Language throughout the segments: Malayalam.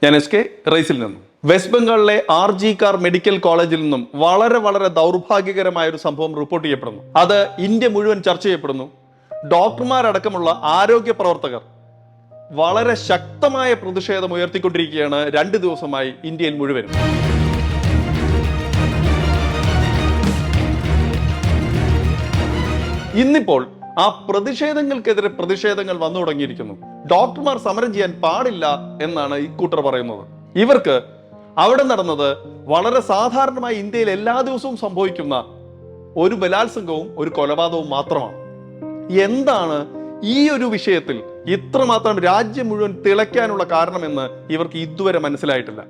ഞാൻ SK റൈസിൽ നിന്നും. വെസ്റ്റ് ബംഗാളിലെ RG കാർ മെഡിക്കൽ കോളേജിൽ നിന്നും വളരെ ദൗർഭാഗ്യകരമായ ഒരു സംഭവം റിപ്പോർട്ട് ചെയ്യപ്പെടുന്നു. അത് ഇന്ത്യ മുഴുവൻ ചർച്ച ചെയ്യപ്പെടുന്നു. ഡോക്ടർമാരടക്കമുള്ള ആരോഗ്യ പ്രവർത്തകർ വളരെ ശക്തമായ പ്രതിഷേധം ഉയർത്തിക്കൊണ്ടിരിക്കുകയാണ് 2 ദിവസമായി ഇന്ത്യയിൽ മുഴുവനും. ഇന്നിപ്പോൾ ആ പ്രതിഷേധങ്ങൾക്കെതിരെ പ്രതിഷേധങ്ങൾ വന്നു തുടങ്ങിയിരിക്കുന്നു. ഡോക്ടർമാർ സമരം ചെയ്യാൻ പാടില്ല എന്നാണ് ഇക്കൂട്ടർ പറയുന്നത്. ഇവർക്ക് അവിടെ നടന്നത് വളരെ സാധാരണമായി ഇന്ത്യയിൽ എല്ലാ ദിവസവും സംഭവിക്കുന്ന ഒരു ബലാത്സംഗവും ഒരു കൊലപാതകവും മാത്രമാണ്. എന്താണ് ഈ ഒരു വിഷയത്തിൽ ഇത്രമാത്രം രാജ്യം മുഴുവൻ തിളയ്ക്കാനുള്ള കാരണമെന്ന് ഇവർക്ക് ഇതുവരെ മനസ്സിലായിട്ടില്ല.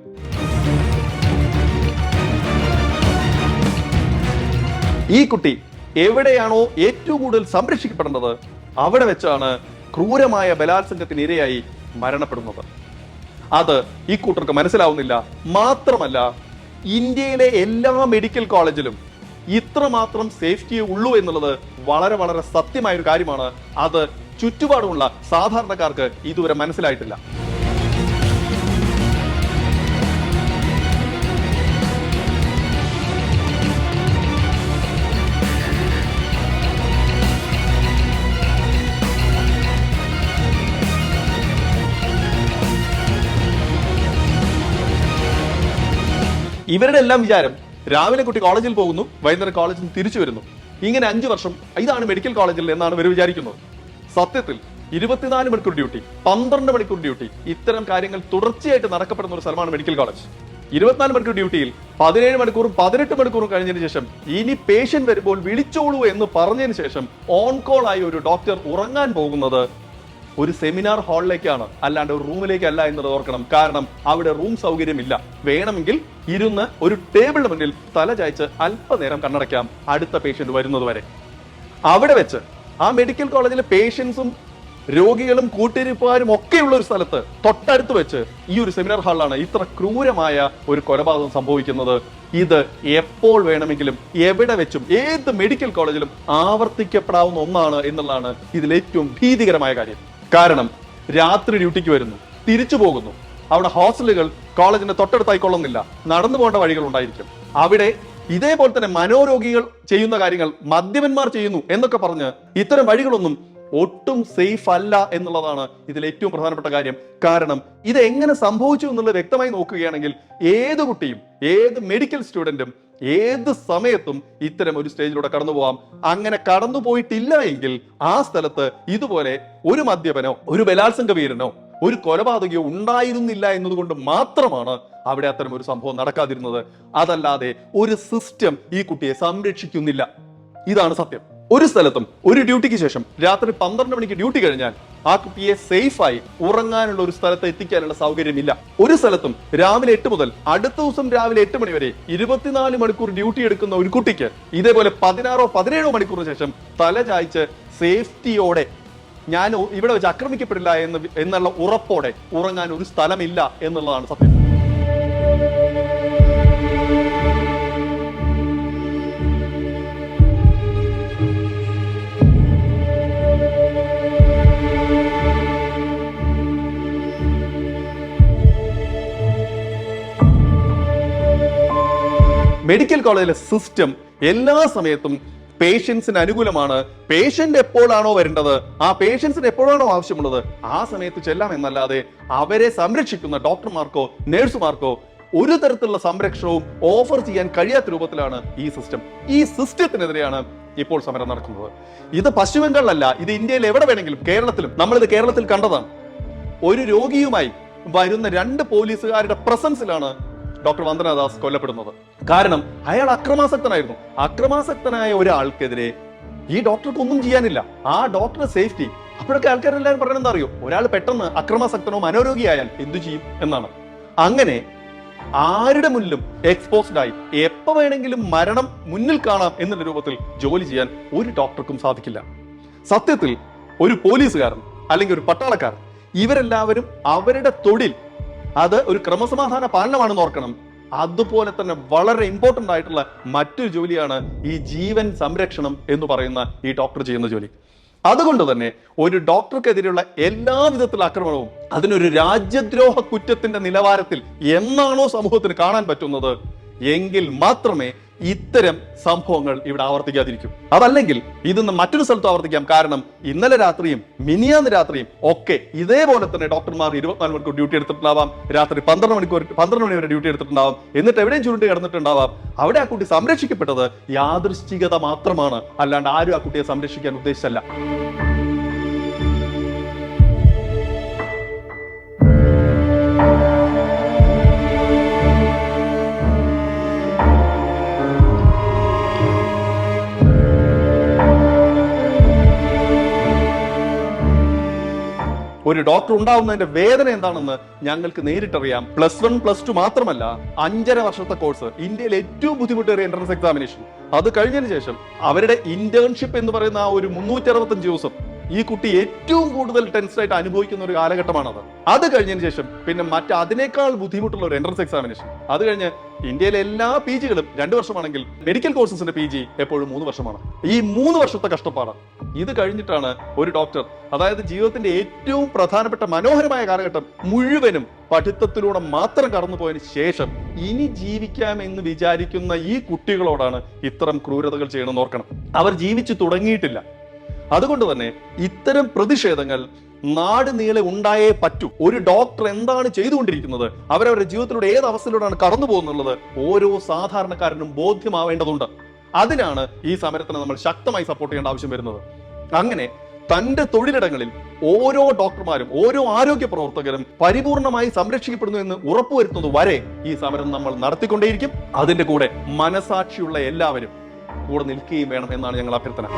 ഈ കുട്ടി എവിടെയാണോ ഏറ്റവും കൂടുതൽ സംരക്ഷിക്കപ്പെടേണ്ടത് അവിടെ വെച്ചാണ് ക്രൂരമായ ബലാത്സംഗത്തിന് ഇരയായി മരണപ്പെടുന്നത്. അത് ഈ കൂട്ടർക്ക് മനസ്സിലാവുന്നില്ല. മാത്രമല്ല, ഇന്ത്യയിലെ എല്ലാ മെഡിക്കൽ കോളേജിലും ഇത്രമാത്രം സേഫ്റ്റി ഉള്ളൂ എന്നുള്ളത് വളരെ സത്യമായ ഒരു കാര്യമാണ്. അത് ചുറ്റുപാടുമുള്ള സാധാരണക്കാർക്ക് ഇതുവരെ മനസ്സിലായിട്ടില്ല. ഇവരുടെ എല്ലാം വിചാരം രാവിലെ കുട്ടി കോളേജിൽ പോകുന്നു, വൈകുന്നേരം കോളേജിൽ നിന്ന് തിരിച്ചു വരുന്നു. ഇങ്ങനെ 5 വർഷം ഇതാണ് മെഡിക്കൽ കോളേജിൽ എന്നാണ് ഇവർ വിചാരിക്കുന്നത്. സത്യത്തിൽ 24 മണിക്കൂർ ഡ്യൂട്ടി, 12 മണിക്കൂർ ഡ്യൂട്ടി, ഇത്തരം കാര്യങ്ങൾ തുടർച്ചയായിട്ട് നടക്കപ്പെടുന്ന ഒരു സ്ഥലമാണ് മെഡിക്കൽ കോളേജ്. 24 മണിക്കൂർ ഡ്യൂട്ടിയിൽ 17 മണിക്കൂറും 18 മണിക്കൂറും കഴിഞ്ഞതിന് ശേഷം ഇനി പേഷ്യന്റ് വരുമ്പോൾ വിളിച്ചോളൂ എന്ന് പറഞ്ഞതിന് ശേഷം ഓൺ കോൾ ആയി ഒരു ഡോക്ടർ ഉറങ്ങാൻ പോകുന്നത് ഒരു സെമിനാർ ഹാളിലേക്കാണ്, അല്ലാണ്ട് ഒരു റൂമിലേക്കല്ല എന്നത് ഓർക്കണം. കാരണം അവിടെ റൂം സൗകര്യമില്ല. വേണമെങ്കിൽ ഇരുന്ന് ഒരു ടേബിളിന് മുന്നിൽ തല ചായ്ച്ച് അല്പനേരം കണ്ണടയ്ക്കാം അടുത്ത പേഷ്യന്റ് വരുന്നത് വരെ. അവിടെ വെച്ച് ആ മെഡിക്കൽ കോളേജിലെ പേഷ്യൻസും രോഗികളും കൂട്ടിരിപ്പുകാരും ഒക്കെയുള്ള ഒരു സ്ഥലത്ത് തൊട്ടടുത്ത് വെച്ച് ഈ ഒരു സെമിനാർ ഹാളിലാണ് ഇത്ര ക്രൂരമായ ഒരു കൊലപാതകം സംഭവിക്കുന്നത്. ഇത് എപ്പോൾ വേണമെങ്കിലും എവിടെ വെച്ചും ഏത് മെഡിക്കൽ കോളേജിലും ആവർത്തിക്കപ്പെടാവുന്ന ഒന്നാണ് എന്നുള്ളതാണ് ഇതിൽ ഏറ്റവും ഭീതികരമായ കാര്യം. കാരണം രാത്രി ഡ്യൂട്ടിക്ക് വരുന്നു, തിരിച്ചു പോകുന്നു. അവിടെ ഹോസ്റ്റലുകൾ കോളേജിന്റെ തൊട്ടടുത്തായിക്കൊള്ളുന്നില്ല, നടന്നു പോകേണ്ട വഴികൾ ഉണ്ടായിരിക്കും. അവിടെ ഇതേപോലെ തന്നെ മനോരോഗികൾ ചെയ്യുന്ന കാര്യങ്ങൾ മദ്യപന്മാർ ചെയ്യുന്നു എന്നൊക്കെ പറഞ്ഞ് ഇത്തരം വഴികളൊന്നും ഒട്ടും സേഫ് അല്ല എന്നുള്ളതാണ് ഇതിൽ ഏറ്റവും പ്രധാനപ്പെട്ട കാര്യം. കാരണം ഇത് എങ്ങനെ സംഭവിച്ചു എന്നുള്ളത് വ്യക്തമായി നോക്കുകയാണെങ്കിൽ ഏത് കുട്ടിയും ഏത് മെഡിക്കൽ സ്റ്റുഡന്റും ഏത് സമയത്തും ഇത്തരം ഒരു സ്റ്റേജിലൂടെ കടന്നു പോവാം. അങ്ങനെ കടന്നു പോയിട്ടില്ല എങ്കിൽ ആ സ്ഥലത്ത് ഇതുപോലെ ഒരു മദ്യപനോ ഒരു ബലാത്സംഗ വീരനോ ഒരു കൊലപാതകയോ ഉണ്ടായിരുന്നില്ല എന്നതുകൊണ്ട് മാത്രമാണ് അവിടെ അത്തരം ഒരു സംഭവം നടക്കാതിരുന്നത്. അതല്ലാതെ ഒരു സിസ്റ്റം ഈ കുട്ടിയെ സംരക്ഷിക്കുന്നില്ല. ഇതാണ് സത്യം. ഒരു സ്ഥലത്തും ഒരു ഡ്യൂട്ടിക്ക് ശേഷം രാത്രി 12 മണിക്ക് ഡ്യൂട്ടി കഴിഞ്ഞാൽ ആ കുട്ടിയെ സേഫായി ഉറങ്ങാനുള്ള ഒരു സ്ഥലത്ത് എത്തിക്കാനുള്ള സൗകര്യമില്ല. ഒരു സ്ഥലത്തും രാവിലെ 8 മുതൽ അടുത്ത ദിവസം രാവിലെ 8 മണി വരെ 24 മണിക്കൂർ ഡ്യൂട്ടി എടുക്കുന്ന ഒരു കുട്ടിക്ക് ഇതേപോലെ 16 17 മണിക്കൂറിന് ശേഷം തല ചായ്ച്ച് സേഫ്റ്റിയോടെ ഞാൻ ഇവിടെ വെച്ച് ആക്രമിക്കപ്പെടില്ല എന്നുള്ള ഉറപ്പോടെ ഉറങ്ങാൻ ഒരു സ്ഥലമില്ല എന്നുള്ളതാണ് സത്യം. മെഡിക്കൽ കോളേജിലെ സിസ്റ്റം എല്ലാ സമയത്തും പേഷ്യൻസിന് അനുകൂലമാണ്. പേഷ്യന്റ് എപ്പോഴാണോ വരേണ്ടത്, ആ പേഷ്യൻസിന് എപ്പോഴാണോ ആവശ്യമുള്ളത് ആ സമയത്ത് ചെല്ലാം എന്നല്ലാതെ അവരെ സംരക്ഷിക്കുന്ന ഡോക്ടർമാർക്കോ നഴ്സുമാർക്കോ ഒരു തരത്തിലുള്ള സംരക്ഷണവും ഓഫർ ചെയ്യാൻ കഴിയാത്ത രൂപത്തിലാണ് ഈ സിസ്റ്റം. ഈ സിസ്റ്റത്തിനെതിരെയാണ് ഇപ്പോൾ സമരം നടക്കുന്നത്. ഇത് പശ്ചിമ ബംഗാളിലല്ല, ഇത് ഇന്ത്യയിൽ എവിടെ വേണമെങ്കിലും, കേരളത്തിലും നമ്മളിത് കേരളത്തിൽ കണ്ടതാണ്. ഒരു രോഗിയുമായി വരുന്ന 2 പോലീസുകാരുടെ പ്രസൻസിലാണ് ഡോക്ടർ വന്ദന ദാസ് കൊല്ലപ്പെടുന്നത്. കാരണം അയാൾ അക്രമാസക്തനായിരുന്നു. അക്രമാസക്തനായ ഒരാൾക്കെതിരെ ഈ ഡോക്ടർക്ക് ഒന്നും ചെയ്യാനില്ല. ആ ഡോക്ടറുടെ സേഫ്റ്റി അപ്പോഴൊക്കെ ആൾക്കാരെല്ലാവരും പറയുന്നത് എന്താ അറിയോ, ഒരാൾ പെട്ടെന്ന് അക്രമാസക്തനോ മനോരോഗിയായാൽ എന്തു ചെയ്യും എന്നാണ്. അങ്ങനെ ആരുടെ മുന്നിലും എക്സ്പോസ്ഡ് ആയി എപ്പോ വേണമെങ്കിലും മരണം മുന്നിൽ കാണാം എന്നുള്ള രൂപത്തിൽ ജോലി ചെയ്യാൻ ഒരു ഡോക്ടർക്കും സാധിക്കില്ല. സത്യത്തിൽ ഒരു പോലീസുകാരൻ അല്ലെങ്കിൽ ഒരു പട്ടാളക്കാരൻ ഇവരെല്ലാവരും അവരുടെ തൊഴിൽ അത് ഒരു ക്രമസമാധാന പാലനമാണെന്ന് ഓർക്കണം. അതുപോലെ തന്നെ വളരെ ഇമ്പോർട്ടന്റ് ആയിട്ടുള്ള മറ്റൊരു ജോലിയാണ് ഈ ജീവൻ സംരക്ഷണം എന്ന് പറയുന്ന ഈ ഡോക്ടർ ചെയ്യുന്ന ജോലി. അതുകൊണ്ട് തന്നെ ഒരു ഡോക്ടർക്കെതിരെയുള്ള എല്ലാ വിധത്തിലുള്ള ആക്രമണവും അതിനൊരു രാജ്യദ്രോഹ കുറ്റത്തിന്റെ നിലവാരത്തിൽ എന്നാണോ സമൂഹത്തിന് കാണാൻ പറ്റുന്നത് എങ്കിൽ മാത്രമേ ഇത്തരം സംഭവങ്ങൾ ഇവിടെ ആവർത്തിക്കാതിരിക്കും. അതല്ലെങ്കിൽ ഇതൊന്ന് മറ്റൊരു സ്ഥലത്ത് ആവർത്തിക്കാം. കാരണം ഇന്നലെ രാത്രിയും മിനിയാന്ന് രാത്രിയും ഒക്കെ ഇതേപോലെ തന്നെ ഡോക്ടർമാർ 24 മണിക്കൂർ ഡ്യൂട്ടി എടുത്തിട്ടുണ്ടാവാം, രാത്രി 12 മണി വരെ ഡ്യൂട്ടി എടുത്തിട്ടുണ്ടാവാം, എന്നിട്ട് എവിടെയും ചുരുണ്ടി കിടന്നിട്ടുണ്ടാവാം. അവിടെ ആ കുട്ടി സംരക്ഷിക്കപ്പെട്ടത് യാദൃശ്ചികത മാത്രമാണ്, അല്ലാണ്ട് ആരും ആ കുട്ടിയെ സംരക്ഷിക്കാൻ ഉദ്ദേശിച്ചല്ല. ഒരു ഡോക്ടർ ഉണ്ടാവുന്നതിന്റെ വേദന എന്താണെന്ന് ഞങ്ങൾക്ക് നേരിട്ടറിയാം. +1 +2 മാത്രമല്ല, 5.5 വർഷത്തെ കോഴ്സ്, ഇന്ത്യയിലെ ഏറ്റവും ബുദ്ധിമുട്ടേറിയ എൻട്രൻസ് എക്സാമിനേഷൻ, അത് കഴിഞ്ഞതിന് ശേഷം അവരുടെ ഇന്റേൺഷിപ്പ് എന്ന് പറയുന്ന ആ ഒരു 365 ദിവസം ഈ കുട്ടി ഏറ്റവും കൂടുതൽ ടെൻസ്ഡായിട്ട് അനുഭവിക്കുന്ന ഒരു കാലഘട്ടമാണത്. അത് കഴിഞ്ഞതിന് ശേഷം പിന്നെ അതിനേക്കാൾ ബുദ്ധിമുട്ടുള്ള ഒരു എൻട്രൻസ് എക്സാമിനേഷൻ. അത് കഴിഞ്ഞ് ഇന്ത്യയിലെ എല്ലാ PGകളും 2 വർഷമാണെങ്കിൽ മെഡിക്കൽ കോഴ്സസിന്റെ PG എപ്പോഴും 3 വർഷമാണ്. ഈ 3 വർഷത്തെ കഷ്ടപ്പാട് ഇത് കഴിഞ്ഞിട്ടാണ് ഒരു ഡോക്ടർ, അതായത് ജീവിതത്തിന്റെ ഏറ്റവും പ്രധാനപ്പെട്ട മനോഹരമായ കാലഘട്ടം മുഴുവനും പഠിത്തത്തിലൂടെ മാത്രം കടന്നുപോയതിനു ശേഷം ഇനി ജീവിക്കാമെന്ന് വിചാരിക്കുന്ന ഈ കുട്ടികളോടാണ് ഇത്തരം ക്രൂരതകൾ ചെയ്യണമെന്ന് ഓർക്കണം. അവർ ജീവിച്ചു തുടങ്ങിയിട്ടില്ല. അതുകൊണ്ട് തന്നെ ഇത്തരം പ്രതിഷേധങ്ങൾ നാട് നീളെ ഉണ്ടായേ പറ്റൂ. ഒരു ഡോക്ടർ എന്താണ് ചെയ്തുകൊണ്ടിരിക്കുന്നത്, അവരവരുടെ ജീവിതത്തിലൂടെ ഏത് അവസ്ഥയിലൂടെയാണ് കടന്നു പോകുന്നുള്ളത് ഓരോ സാധാരണക്കാരനും ബോധ്യമാവേണ്ടതുണ്ട്. അതിനാണ് ഈ സമരത്തിന് നമ്മൾ ശക്തമായി സപ്പോർട്ട് ചെയ്യേണ്ട ആവശ്യം വരുന്നത്. അങ്ങനെ തന്റെ തൊഴിലിടങ്ങളിൽ ഓരോ ഡോക്ടർമാരും ഓരോ ആരോഗ്യ പ്രവർത്തകരും പരിപൂർണമായി സംരക്ഷിക്കപ്പെടുന്നു എന്ന് ഉറപ്പുവരുത്തുന്നത് വരെ ഈ സമരം നമ്മൾ നടത്തിക്കൊണ്ടേയിരിക്കും. അതിന്റെ കൂടെ മനസാക്ഷിയുള്ള എല്ലാവരും കൂടെ നിൽക്കുകയും വേണം എന്നാണ് ഞങ്ങൾ അഭ്യർത്ഥന.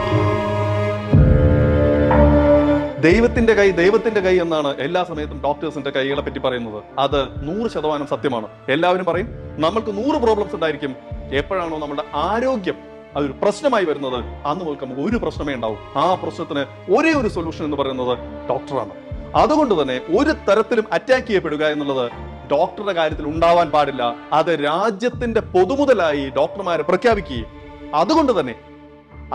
ദൈവത്തിന്റെ കൈ എന്നാണ് എല്ലാ സമയത്തും ഡോക്ടേഴ്സിന്റെ കൈകളെ പറ്റി പറയുന്നത്. അത് 100% സത്യമാണ്. എല്ലാവരും പറയും നമ്മൾക്ക് 100 പ്രോബ്ലംസ് ഉണ്ടായിരിക്കും. എപ്പോഴാണോ നമ്മുടെ ആരോഗ്യം അതൊരു പ്രശ്നമായി വരുന്നത് അന്ന് മുതൽ നമുക്ക് ഒരു പ്രശ്നമേ ഉണ്ടാവും. ആ പ്രശ്നത്തിന് ഒരേ ഒരു സൊല്യൂഷൻ എന്ന് പറയുന്നത് ഡോക്ടറാണ്. അതുകൊണ്ട് തന്നെ ഒരു തരത്തിലും അറ്റാക്ക് ചെയ്യപ്പെടുക എന്നുള്ളത് ഡോക്ടറുടെ കാര്യത്തിൽ ഉണ്ടാവാൻ പാടില്ല. അത് രാജ്യത്തിന്റെ പൊതുമുതലായി ഡോക്ടർമാരെ പ്രഖ്യാപിക്കുകയും അതുകൊണ്ട് തന്നെ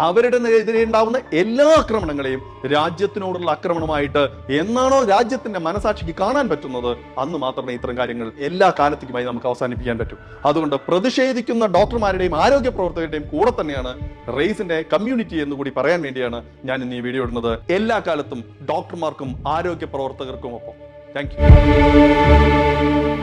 അവരുടെ എതിരെ ഉണ്ടാവുന്ന എല്ലാ ആക്രമണങ്ങളെയും രാജ്യത്തിനോടുള്ള ആക്രമണമായിട്ട് എന്നാണോ രാജ്യത്തിന്റെ മനസാക്ഷിക്ക് കാണാൻ പറ്റുന്നത് അന്ന് മാത്രമേ ഇത്തരം കാര്യങ്ങൾ എല്ലാ കാലത്തേക്കുമായി നമുക്ക് അവസാനിപ്പിക്കാൻ പറ്റൂ. അതുകൊണ്ട് പ്രതിഷേധിക്കുന്ന ഡോക്ടർമാരുടെയും ആരോഗ്യ പ്രവർത്തകരുടെയും കൂടെ തന്നെയാണ് റേസിന്റെ കമ്മ്യൂണിറ്റി എന്ന് കൂടി പറയാൻ വേണ്ടിയാണ് ഞാൻ ഇന്ന് ഈ വീഡിയോ ഇടുന്നത്. എല്ലാ കാലത്തും ഡോക്ടർമാർക്കും ആരോഗ്യ പ്രവർത്തകർക്കും ഒപ്പം. Thank you.